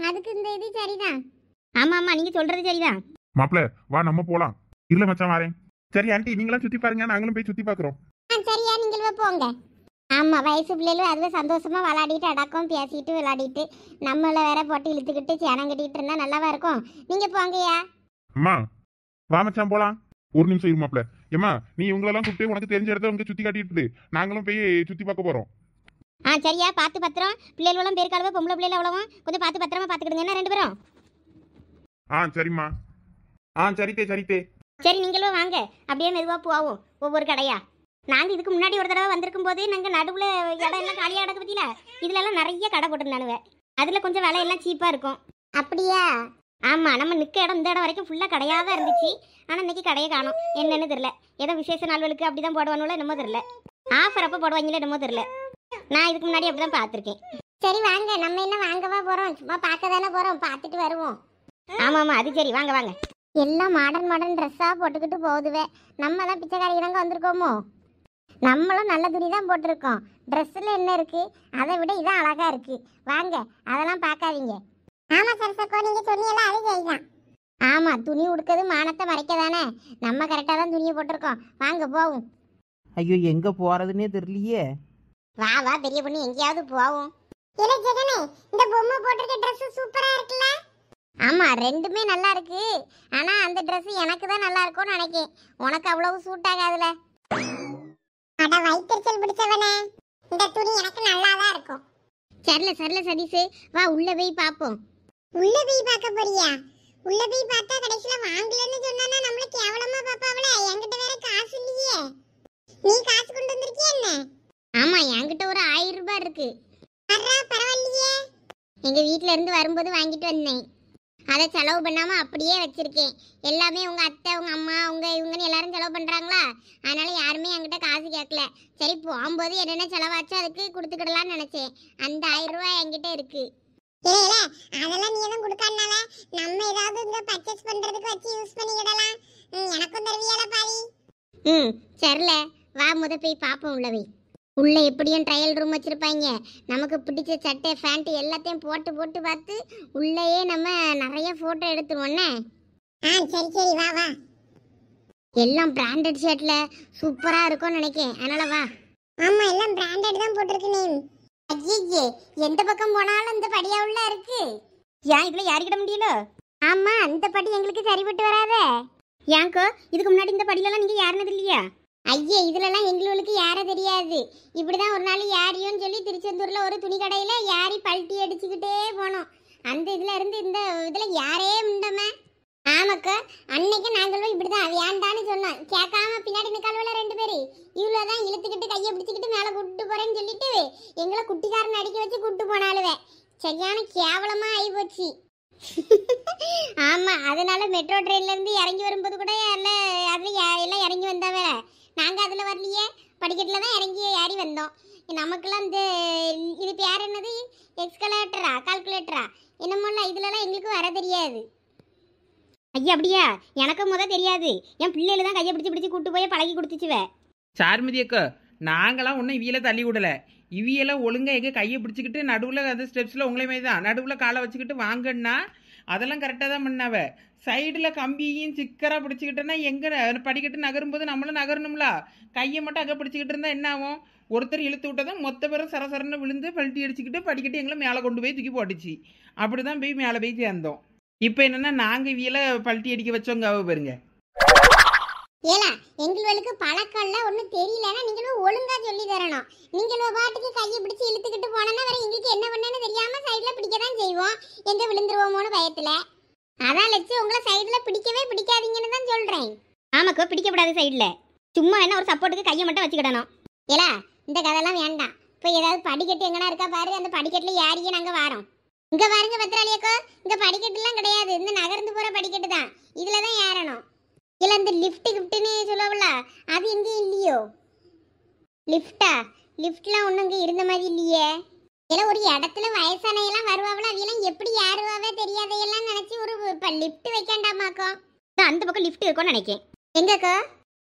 அதுக்கு இந்த இது சரிதான். ஆமா ஆமா நீங்க சொல்றது சரிதான். மாப்பிள்ள வா நம்ம போலாம். இல்ல மச்சான் வரேன். சரி ஆண்டி நீங்களாம் சுத்தி பாருங்க, நாங்களும் போய் சுத்தி பாக்குறோம். சரியா நீங்களும் போங்க. ஆமா வயசு பிள்ளைகளும் அதுவே சந்தோஷமா விளையாடிட்டு அடக்கம் பேசிட்டு விளையாடிட்டு நம்மள வேற போட்டு இழுத்துக்கிட்டு சேனம் கட்டிட்டு இருந்தா நல்லாவா இருக்கும். நீங்க போங்கய்யா. அம்மா வா மச்சான் போலாம். ஒரு நிமிஷம் இரு மாப்பிள்ள. ஏம்மா நீ இவங்களெல்லாம் கூப்பிட்டு உனக்கு தெரிஞ்ச இடத்த உங்க சுத்தி காட்டிட்டு நாங்களும் போய் சுத்தி பார்க்க போறோம். சரியா பார்த்து பத்திரம். பிள்ளைகளும் பேருக்காளவோ பொம்பளை பிள்ளைகள் அவ்வளவும் கொஞ்சம் பார்த்து பத்திரமா பார்த்துக்கிடுங்க என்ன 2 பேரும். சரிம்மா. சரித்தே சரித்தே. சரி நீங்களும் வாங்க, அப்படியே மெதுவா போவோம் ஒவ்வொரு கடையா. நாங்க இதுக்கு முன்னாடி ஒரு தடவை வந்திருக்கும் போது நாங்க நடுவுல இடம் எல்லாம் காலியா கிடக்கு பத்தியில இதுல எல்லாம் நிறைய கடை போட்டுருந்தானுவ. அதுல கொஞ்சம் விலை எல்லாம் சீப்பா இருக்கும். அப்படியா? ஆமா நம்ம நிக்க இடம் இந்த இடம் வரைக்கும் ஃபுல்லா கடையா தான் இருந்துச்சு. ஆனா இன்னைக்கு கடையை காணும். என்னன்னு தெரியல. ஏதோ விசேஷ நாள்களுக்கு அப்படிதான் போடுவானுல என்னமோ தெரியல. ஆஃபர் அப்ப போடுவாங்களே என்னமோ தெரியல. நான் இதுக்கு முன்னாடி அப்படிதான் பார்த்திருக்கேன். சரி வாங்க, நம்ம என்ன வாங்கவா போறோம், சும்மா பார்க்க தானே போறோம், பார்த்துட்டு வருவோம். ஆமா ஆமா அது சரி வாங்க வாங்க. எல்லாம் மாடர்ன் ட்ரெஸ்ஸா போட்டுக்கிட்டு போகுதுவே. நம்ம தான் பிச்சைக்காரிங்க வந்திருக்கோமோ. நம்மளும் நல்ல துணி தான் போட்டிருக்கோம். ட்ரெஸ்ஸில் என்ன இருக்கு, அதை விட இதான் அழகா இருக்கு. வாங்க அதெல்லாம் பார்க்காதீங்க. ஆமா சரசக்கோ நீங்க துணியெல்லாம் அது சரிதான். ஆமா துணி உடுக்கிறது மானத்தை மறைக்க தானே. நம்ம கரெக்டாக தான் துணியை போட்டிருக்கோம். வாங்க போவோம். ஐயோ எங்க போறதுன்னே தெரியலையே. வா வா பெரிய பொண்ணு எங்கேயாவது போவோம். இல்ல ஜெகனே இந்த பொம்மை போட்டிருக்க Dress சூப்பரா இருக்குல்ல. ஆமா ரெண்டுமே நல்லா இருக்கு. ஆனா அந்த Dress எனக்கு தான் நல்லா இருக்கும்னு நினைக்கிறேன். உனக்கு அவ்வளவு சூட் ஆகாதுல. அட வயிற்றுச்சல் பிடிச்சவனே, இந்த துணி எனக்கு நல்லா தான் இருக்கும். சரில சரில சதீஷ் வா உள்ள போய் பாப்போம். உள்ள போய் பார்க்க போறியா? உள்ள போய் பார்த்தா கடைசில வாங்கலன்னு சொன்னானா நம்மள கேவலமா பாப்பாவல. என்கிட்ட வேற காசு இல்லையே. நீ காசு கொண்டு வந்திருக்கியா என்ன? ஆமா என்கிட்ட ஒரு 1000 ரூபாய் இருக்கு. அரா பரவாயில்லையே. எங்க வீட்ல இருந்து வரும்போது வாங்கிட்டு வந்தேன். அதை செலவு பண்ணாம அப்படியே வச்சிருக்கேன். எல்லாமே உங்க அத்தை உங்க அம்மா உங்க இவங்கன்னு எல்லாரும் செலவு பண்றாங்களா, அதனால யாருமே என்கிட்ட காசு கேட்கல. சரி போகும்போது என்னென்ன செலவாச்சோ அதுக்கு கொடுத்துக்கிடலாம்னு நினைச்சேன். அந்த 1000 ரூபாய் என்கிட்ட இருக்கு. ஏல அதெல்லாம் நீ எதுவும் கொடுக்காதனால நம்ம ஏதாவது இந்த பர்ச்சேஸ் பண்றதுக்கு வச்சு யூஸ் பண்ணிக்கிடலாம். எனக்கும் தருவியால பாரி. சரில வா முத போய் பாப்போம். உள்ளவே உள்ள எப்படியும் ட்ரையல் ரூம் வச்சிருப்பாங்க. நமக்கு பிடிச்ச சட்டை ஃபேண்ட் எல்லாத்தையும் போட்டு போட்டு பார்த்து உள்ளேயே நம்ம நிறைய போட்டோ எடுத்துருவோன்னே. சரி சரி வா வா. எல்லாம் பிராண்டட் ஷர்ட்ல சூப்பரா இருக்கும்னு நினைக்கிறேன். அதனால வா. ஆமா எல்லாம் பிராண்டட் தான் போட்டுருக்கு. நேம் ஐயே எந்த பக்கம் போனாலும் இந்த படியா உள்ள இருக்கு. ஏன் இதுல யாரிக்கிட முடியல? ஆமா இந்த படி எங்களுக்கு சரிபட்டு வராதே. ஏங்கோ இதுக்கு முன்னாடி இந்த படியிலலாம் நீங்க யாருனது இல்லையா? ஐயே இதுலலாம் எங்களுக்கு யார தெரியாது. இப்படிதான் ஒரு நாள் யாரியோன்னு சொல்லி திருச்செந்தூர்ல ஒரு துணி கடையில யாரி பல்ட்டி அடிச்சுக்கிட்டே போனோம். அந்த இதுல இருந்து இந்த இதுல யாரே உண்டமே. ஆமாக்கா அன்னைக்கு நாங்களும் இப்படிதான் வேண்டான்னு சொன்னோம். கேட்காம பின்னாடி நிக்கால்வல 2 பேரு இவ்வளவுதான் இழுத்துக்கிட்டு கையை பிடிச்சிக்கிட்டு மேல கூட்டு போறேன்னு சொல்லிட்டு எங்களை குட்டிக்காரன் அடிக்க வச்சு கூட்டு போனாலுவே. சரியான கேவலமா ஆகி போச்சு. ஆமா அதனால மெட்ரோ ட்ரெயின்ல இருந்து இறங்கி வரும்போது கூட எல்லாம் இறங்கி வந்தாவே. நாங்க அதுல வரலையே, படிக்கட்டுல தான் இறங்கி ஏறி வந்தோம். நமக்குலாம் இந்த இது பேர் என்னது எக்ஸ்கலேட்டரா கால்குலேட்டரா என்னமோல இதுலலாம் எங்களுக்கு வர தெரியாது. ஐயா அப்படியா? எனக்கு முத தெரியாது. என் பிள்ளைல தான் கையை பிடிச்சி பிடிச்சி கூட்டு போய் பழகி கொடுத்துச்சுவே. சார்மதி அக்கா நாங்களாம் ஒன்றும் இவியலை தள்ளி விடல. இவியெல்லாம் ஒழுங்கா எங்க கையை பிடிச்சிக்கிட்டு நடுவில் அந்த ஸ்டெப்ஸில் உங்களே மாதிரி தான் நடுவில் காலை வச்சுக்கிட்டு வாங்கன்னா அதெல்லாம் கரெக்டாக தான் பண்ணாவ. சைடில் கம்பியும் சிக்கராக பிடிச்சிக்கிட்டேன்னா எங்கே படிக்கட்டு நகரும்போது நம்மளும் நகரணும்ல. கையை மட்டும் அங்கே பிடிச்சிக்கிட்டு இருந்தால் என்ன ஆகும்? ஒருத்தர் இழுத்து விட்டதான் மொத்த பேரும் சரசரன்னு விழுந்து பல்ட்டி அடிச்சுக்கிட்டு படிக்கட்டு எங்களை மேலே கொண்டு போய் தூக்கி போட்டுச்சு. அப்படி தான் போய் மேலே போய் சேர்ந்தோம். இப்போ என்னென்னா நாங்கள் இவியலை பல்ட்டி அடிக்க வச்சோங்க பாருங்க. ஏலா எங்களுக்கு பழக்கம்ல ஒன்றும் தெரியலன்னா நீங்களும் ஒழுங்கா சொல்லி தரணும். நீங்களும் பாட்டுக்கு கையை பிடிச்சி இழுத்துக்கிட்டு போனோன்னா வேற எங்களுக்கு என்ன பண்ணேன்னு தெரியாம சைடில் பிடிக்க தான் செய்வோம். எங்கே விழுந்துருவோமோன்னு பயத்தில். அதான் லட்சம் உங்களை சைடில் பிடிக்கவே பிடிக்காதீங்கன்னு தான் சொல்கிறேன். ஆமாக்கோ பிடிக்கப்படாது சைடில். சும்மா என்ன ஒரு சப்போர்ட்டுக்கு கையை மட்டும் வச்சுக்கிடணும். ஏலா இந்த கதையெல்லாம் வேண்டாம். இப்போ ஏதாவது படிக்கட்டு எங்கன்னா இருக்கா பாரு. அந்த படிக்கட்டில் ஏறியே நாங்கள் வாரோம். இங்கே பாருங்க பத்திராளியக்கோ இங்கே படிக்கட்டுலாம் கிடையாது. இந்த நகர்ந்து போகிற படிக்கட்டு தான். இதில் தான் ஏறணும். இல்லை இந்த லிஃப்ட்டுன்னு சொல்லுவாங்கள அது எங்கேயும் இல்லையோ? லிஃப்ட்லாம் ஒன்றும் இங்கே இருந்த மாதிரி இல்லையே. இல்லை ஒரு இடத்துல வயசானையெல்லாம் வருவாங்களா அவையெல்லாம் எப்படி ஏறுவாவே தெரியாதையெல்லாம் நினச்சி ஒரு இப்போ லிஃப்ட் வைக்காண்டாமாக்கோ. அந்த பக்கம் லிஃப்ட் இருக்கும்னு நினைக்கேன். எங்கக்கா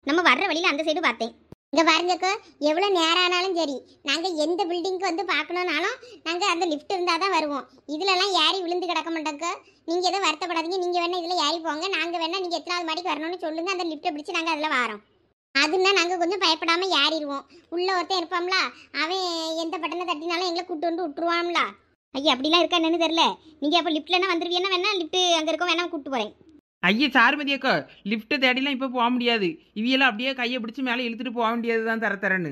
நம்ம வர்ற வழியில் அந்த சைடு பார்த்தேன். இங்க பாருங்கக்கா, எவ்வளவு நேரம் ஆனாலும் சரி நாங்க எந்த பில்டிங்க்கு வந்து பார்க்கணும்னாலும் நாங்க அந்த லிஃப்ட் இருந்தாதான் வருவோம். இதுலலாம் ஏறி விழுந்து கிடக்க மாட்டோங்க. நீங்க எதுவும் வருத்தப்படாதீங்க. நீங்க வேணா இதுல ஏறி போங்க. நாங்க வேணா நீங்க எத்தனாவது மாடிக்கு வரணும்னு சொல்லுங்க, அந்த லிஃப்ட்டை பிடிச்சு நாங்க அதுல வரோம். அதுன்னா நாங்க கொஞ்சம் பயப்படாம ஏறிடுவோம். உள்ள ஒருத்தன் இருப்பாம்ல, அவன் எந்த பட்டனை தட்டினாலும் எங்களை கூட்டு வந்து விட்டுருவான்ல. ஐயா அப்படிலாம் இருக்கா என்னன்னு தெரியல. நீங்க அப்ப லிஃப்ட்லன்னா வந்துருவீங்கன்னா வேணா லிஃப்ட் அங்க இருக்கும் வேணா கூட்டு போறேன். ஐயா சாருமதி அக்கா, லிஃப்ட் தேடிலாம் இப்போ போக முடியாது. இவியெல்லாம் அப்படியே கையை பிடிச்சி மேலே இழுத்துட்டு போக வேண்டியது தான் தரன்னு.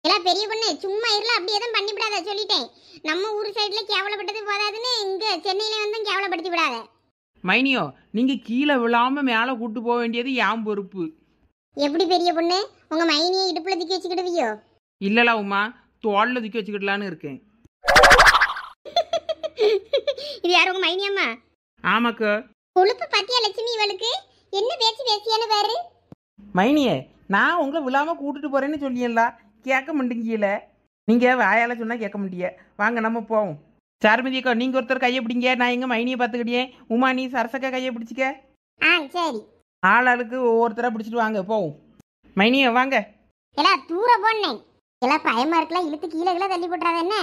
எல்லாம் பெரிய பொண்ணு சும்மா இருல, அப்படி எதுவும் பண்ணிவிடாத சொல்லிட்டேன். நம்ம ஊர் சைடுல கேவலப்பட்டது போதாதுன்னு இங்க சென்னையில வந்து கேவலப்படுத்தி விடாத. மைனியோ, நீங்க கீழே விழாம மேலே கூட்டு போக வேண்டியது என் பொறுப்பு. எப்படி பெரிய பொண்ணு, உங்க மைனியை இடுப்புல தூக்கி வச்சுக்கிடுவியோ? இல்லலா உமா, தோல்ல தூக்கி வச்சுக்கிடலான்னு இருக்கேன். இது யார் உங்க மைனியம்மா? ஆமாக்கா. கொழுப்பு பத்தியா லட்சுமி, இவளுக்கு என்ன பேச்சு பேசியான்னு பாரு. மைனியே, நான் உங்களை விழாம கூட்டிட்டு போறேன்னு சொல்லியல, கேட்க மாட்டேங்கல. நீங்க வாயால சொன்னா கேட்க மாட்டீங்க. வாங்க நம்ம போவோம். சாருமதி அக்கா, நீங்க ஒருத்தர் கையை பிடிங்க, நான் எங்க மைனியை பார்த்துக்கிட்டேன். உமா நீ சரசக்கா கையை பிடிச்சிக்க. சரி. ஆளுக்கு ஒவ்வொருத்தரா பிடிச்சிட்டு வாங்க போவோம். மைனியே வாங்க. எல்லாம் தூர போனேன். எல்லாம் பயமா இருக்கலாம், இழுத்து கீழே கீழே தள்ளி போட்டுறாது என்ன?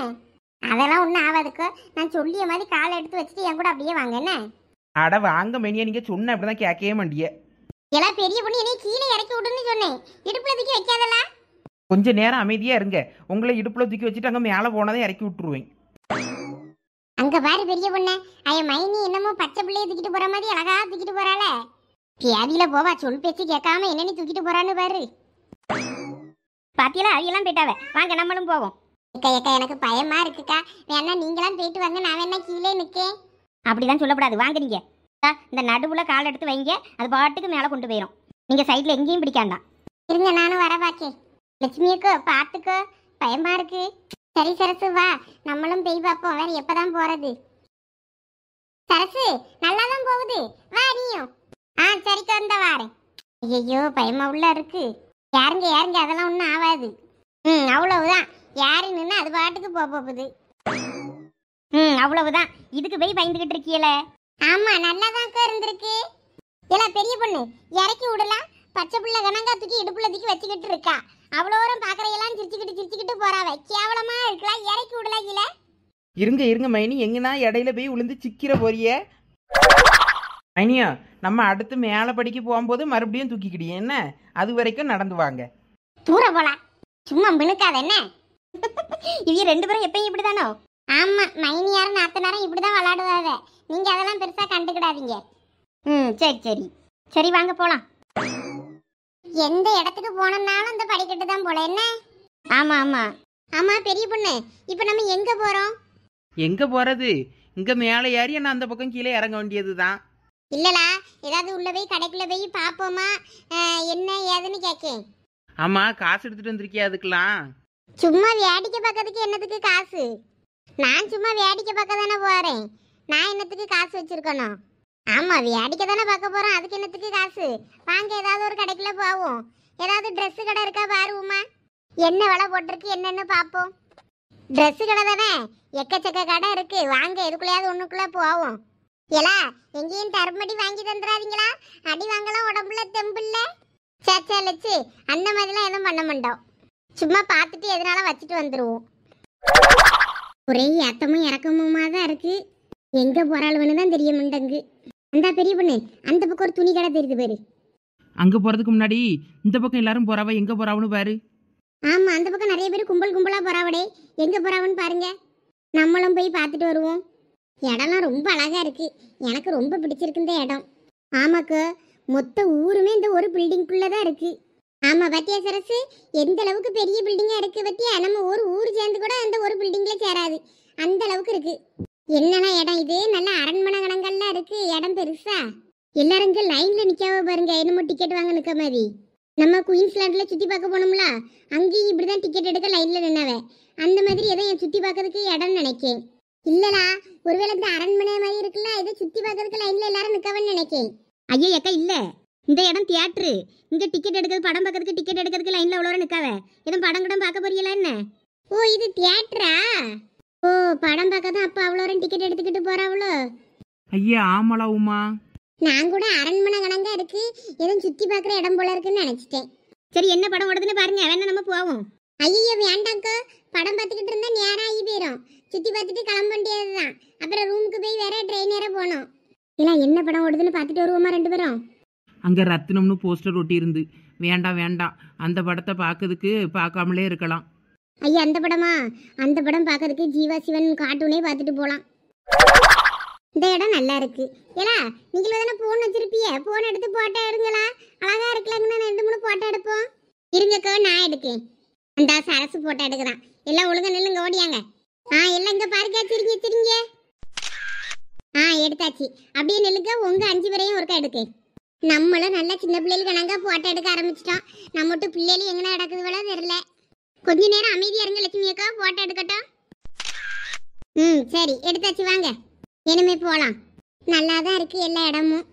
அதெல்லாம் ஒன்றும் ஆகாதுக்கோ. நான் சொல்லிய மாதிரி காலை எடுத்து வச்சுட்டு என் கூட அப்படியே வாங்க என்ன? அட வாங்க மைனியா, நீங்க சொன்ன அப்படிதான் கேட்கவே மாட்டிய. எல்லாம் பெரிய பொண்ணு என்னை கீழே இறக்கி விடுன்னு சொன்னேன், இடுப்புல தூக்கி வைக்காதல. கொஞ்ச நேரம் அமைதியா இருங்க. உங்களை இடுப்புல தூக்கி வச்சுட்டு அங்க மேலே போனதை இறக்கி விட்டுருவேன். அங்க பாரு பெரிய பொண்ணு, மைனி என்னமோ பச்சை பிள்ளைய தூக்கிட்டு போற மாதிரி அழகா தூக்கிட்டு போறாள. பியாதியில போவா, சொல் பேச்சு கேட்காம என்னன்னு தூக்கிட்டு போறான்னு பாரு. பாத்தியெல்லாம் அவையெல்லாம் போயிட்டாவ. வாங்க நம்மளும் போவோம். ஏக்கா ஏக்கா, எனக்கு பயமா இருக்குக்கா. வேணா நீங்களாம் போயிட்டு வாங்க, நான் வேணா கீழே நிக்கேன். அப்படிதான் சொல்லக்கூடாது. வாங்க நீங்க இந்த நடுவுல கால் எடுத்து வைங்க, அது பாட்டுக்கு மேல கொண்டு போயிடும். நீங்க சைட்ல எங்கேயும் பிடிக்காண்டாம். இருங்க நானும் வர பாக்கேன். லட்சுமியக்கோ பாத்துக்கோ, பயமா இருக்கு. சரி சரசு வா, நம்மளும் போய் பார்ப்போம். வேற எப்பதான் போறது? சரசு நல்லாதான் போகுது, வா நீயும். சரிக்கா இந்த வாரேன். ஐயோ பயமா உள்ள இருக்கு. யாருங்க யாருங்க, அதெல்லாம் ஒன்றும் ஆகாது. அவ்வளவுதான். யாரு நின்று அது பாட்டுக்கு போகுது. அவ்வளவுதான். இதுக்கு போய் பயந்துகிட்டு இருக்கீல? ஆமா நல்லாதான்க்கா இருந்திருக்கு. எல்லாம் பெரிய பொண்ணு இறக்கி விடலாம். பச்சை பிள்ளை கணங்கா தூக்கி இடுப்புல தூக்கி வச்சுக்கிட்டு இருக்கா. அவ்வளோரம் பாக்குறையெல்லாம் சிரிச்சுக்கிட்டு போறாவ. கேவலமா இருக்கலாம், இறக்கி விடலாம் கீழே. இருங்க இருங்க மைனி, எங்கன்னா இடையில போய் விழுந்து சிக்கிற போறிய. மைனியா, நம்ம அடுத்து மேலே படிக்க போகும்போது மறுபடியும் தூக்கிக்கிடியே என்ன? அது வரைக்கும் நடந்து வாங்க. தூர போலாம், சும்மா மினுக்காத என்ன? இவங்க ரெண்டு பேரும் எப்பயும் இப்படிதானோ? ஆமா, மைனியாரும் நாத்தனாரும் இப்படிதான் விளையாடுவாங்க. நீங்க அதெல்லாம் பெருசா கண்டுக்கிடாதீங்க. சரி சரி சரி வாங்க போலாம். எந்த இடத்துக்கு போனோம்னாலும் இந்த படிக்கட்டு தான் போல என்ன? ஆமா ஆமா ஆமா பெரிய பொண்ணு, இப்ப நம்ம எங்க போறோம்? எங்க போறது? இங்க மேலே ஏறி என்ன அந்த பக்கம் கீழே இறங்க வேண்டியதுதான். இல்லலா, ஏதாவது உள்ள போய் கடைக்குள்ள போய் பாப்போமா என்ன ஏதுன்னு கேக்கேன். ஆமா, காசு எடுத்துட்டு வந்திருக்கியா அதுக்கெல்லாம்? சும்மா வேடிக்கை பார்க்கறதுக்கு என்னத்துக்கு காசு? நான் சும்மா வேடிக்கை பார்க்க தானே போறேன். நான் என்னத்துக்கு காசு வச்சிருக்கணும்? ஆமா, வேடிக்கை தானே பார்க்க போறோம், அதுக்கு என்னத்துக்கு காசு? வாங்க ஏதாவது ஒரு கடைக்குள்ள போவோம். ஏதாவது ட்ரெஸ் கடை இருக்கா பாருமா, என்ன விலை போட்டிருக்கு என்னன்னு பார்ப்போம். ட்ரெஸ் கடை தானே, எக்கச்சக்க கடை இருக்கு. வாங்க எதுக்குள்ளயாவது ஒண்ணுக்குள்ள போவோம். ஏலா, எங்கேயும் தருமடி வாங்கி தந்துடாதீங்களா? அடி வாங்கலாம் உடம்புல தெம்பில்ல. சேச்சா லட்சு, அந்த மாதிரிலாம் எதுவும் பண்ண மாட்டோம். சும்மா பார்த்துட்டு எதனால வச்சுட்டு வந்துடுவோம். ஒரே ஏத்தமும் இறக்கமுமா தான் இருக்கு. எங்க போறாளுன்னு தான் தெரிய மாட்டேங்கு. அந்த பெரிய பொண்ணு, அந்த பக்கம் ஒரு துணி கடை தெரியுது பாரு. அங்க போறதுக்கு முன்னாடி இந்த பக்கம் எல்லாரும் போறாவ, எங்க போறாவன்னு பாரு. ஆமா, அந்த பக்கம் நிறைய பேர் கும்பல் கும்பலா போறாவடே. எங்க போறாவன்னு பாருங்க, நம்மளும் போய் பார்த்துட்டு வருவோம். இடம்லாம் ரொம்ப அழகா இருக்கு, எனக்கு ரொம்ப பிடிச்சிருக்கு இந்த இடம். ஆமாக்கா, மொத்த ஊருமே இந்த ஒரு பில்டிங்குள்ளதான் இருக்கு. ஆமா பத்தியா சரசு, எந்த அளவுக்கு பெரிய பில்டிங்கா இருக்கு பத்தியா? நம்ம ஒரு ஊர் சேர்ந்து கூட அந்த ஒரு பில்டிங்ல சேராது, அந்த அளவுக்கு இருக்கு. என்னன்னா இடம் இது, நல்ல அரண்மனை கணங்கள்லாம் இருக்கு. இடம் பெருசா. எல்லாரும் இங்க லைன்ல நிக்காம பாருங்க, என்னமோ டிக்கெட் வாங்க நிக்க மாதிரி. நம்ம குயின்ஸ்லாண்ட்ல சுத்தி பார்க்க போனோம்ல, அங்கேயும் இப்படிதான் டிக்கெட் எடுக்க லைன்ல நின்னவ. அந்த மாதிரி ஏதோ என் சுத்தி பார்க்கறதுக்கு இடம் நினைக்கேன். இல்லடா, ஒருவேளை இந்த அரண்மனை மாதிரி இருக்குல்ல, இதை சுத்தி பார்க்கறதுக்கு லைன்ல எல்லாரும் நிக்கவன்னு நினைக்கேன். ஐயா அக்கா, இல்ல இந்த இடம் தியேட்டரு. இங்க டிக்கெட் எடுக்கிறது, படம் பார்க்கறதுக்கு டிக்கெட் எடுக்கிறதுக்கு லைன்ல அவ்வளோ நிக்காவ. எதுவும் படம் கூட பார்க்க போறீங்களா என்ன? ஓ இது தியேட்டரா? ஓ படம் பார்க்க தான் அப்ப அவ்வளோ டிக்கெட் எடுத்துக்கிட்டு போறாவளோ? ஐயா ஆமாளா உமா, நான் கூட அரண்மனை கணங்கா இருக்கு, எதுவும் சுத்தி பார்க்குற இடம் போல இருக்குன்னு நினைச்சிட்டேன். சரி என்ன படம் ஓடுதுன்னு பாருங்க, வேணா நம்ம போவோம். ஐயோ வேண்டாக்கா, படம் பார்த்துக்கிட்டு இருந்தா நேரம் ஆகி போயிடும். சுத்தி பார்த்துட்டு கிளம்ப வேண்டியதுதான். அப்புறம் ரூமுக்கு போய் வேற ட்ரெயின் ஏற போகணும். இல்லை என்ன படம் ஓடுதுன்னு பார்த்துட்டு வருவோமா 2 பேரும்? அங்கே ரத்தினம்னு போஸ்டர் ஒட்டி இருந்து. வேண்டாம் வேண்டாம், அந்த படத்தை பார்க்கறதுக்கு பார்க்காமலே இருக்கலாம். ஐயா அந்த படமா? அந்த படம் பார்க்கறதுக்கு ஜீவா சிவன் கார்ட்டூனே பார்த்துட்டு போகலாம். இந்த இடம் நல்லா இருக்கு. ஏலா நீங்களே தானே ஃபோன் வச்சிருப்பிய, ஃபோன் எடுத்து போட்டோ எடுங்களா? அழகா இருக்கலாங்கண்ணா, 2-3 போட்டோ எடுப்போம். இருங்கக்கா நான் எடுக்கேன். அந்த சரசு போட்டோ எடுக்கிறான். எல்லாம் ஒழுங்கா நில்லுங்க, ஓடியாங்க. எல்லாம் இங்க பாருக்கா, சிரிங்க சிரிங்க. எடுத்தாச்சு. அப்படியே நில்லுங்க, உங்க 5 பேரையும் ஒருக்கா எடுக்கேன். நம்மளும் நல்ல சின்ன பிள்ளைகள் கணக்கா போட்டோ எடுக்க ஆரம்பிச்சிட்டோம். நம்ம மட்டும் பிள்ளைகள் எங்கன்னா நடக்குது போல தெரியல. கொஞ்ச நேரம் அமைதியா இருங்க லட்சுமி அக்கா, போட்டோ எடுக்கட்டும். சரி எடுத்தாச்சு, வாங்க இனிமே போலாம். நல்லாதான் இருக்கு எல்லா இடமும்.